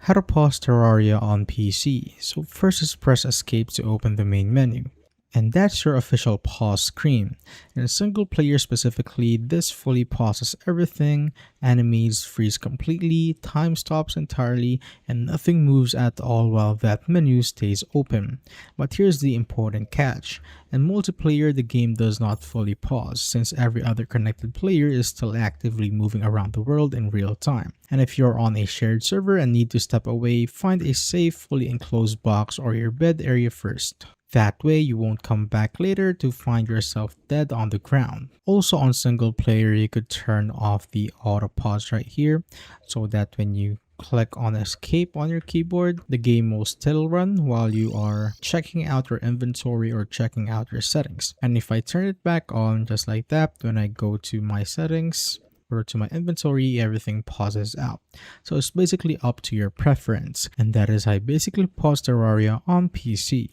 How to pause Terraria on PC. So first is press escape to open the main menu. And that's your official pause screen. In single player specifically, this fully pauses everything, enemies freeze completely, time stops entirely, and nothing moves at all while that menu stays open. But here's the important catch. In multiplayer, the game does not fully pause since every other connected player is still actively moving around the world in real time. And if you're on a shared server and need to step away, find a safe, fully enclosed box or your bed area first. That way, you won't come back later to find yourself dead on the ground. Also on single player, you could turn off the auto pause right here so that when you click on escape on your keyboard, the game will still run while you are checking out your inventory or checking out your settings. And if I turn it back on just like that, when I go to my settings, or to my inventory, everything pauses out. So it's basically up to your preference. And that is how I basically pause Terraria on PC.